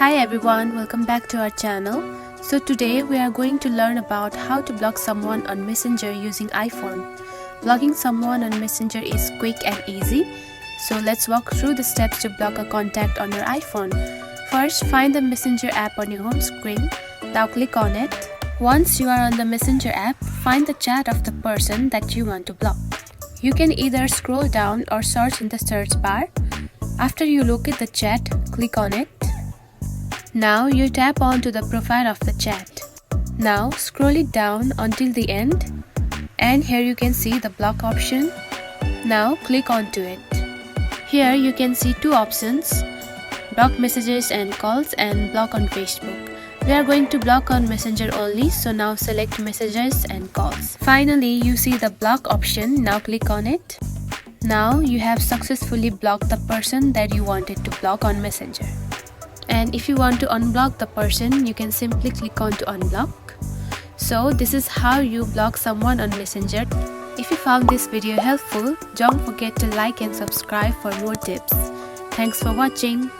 Hi everyone, welcome back to our channel. So today we are going to learn about how to block someone on Messenger using iPhone. Blocking someone on Messenger is quick and easy. So let's walk through the steps to block a contact on your iPhone. First, find the Messenger app on your home screen. Now click on it. Once you are on the Messenger app, find the chat of the person that you want to block. You can either scroll down or search in the search bar. After you locate the chat, click on it. Now you tap onto the profile of the chat. Now scroll it down until the end, and here you can see the block option. Now click onto it. Here you can see two options: block messages and calls and block on Facebook. We are going to block on Messenger only, so now select messages and calls. Finally, you see the block option. Now click on it. Now you have successfully blocked the person that you wanted to block on Messenger. And if you want to unblock the person, you can simply click on to unblock. So this is how you block someone on Messenger. If you found this video helpful, don't forget to like and subscribe for more tips. Thanks for watching.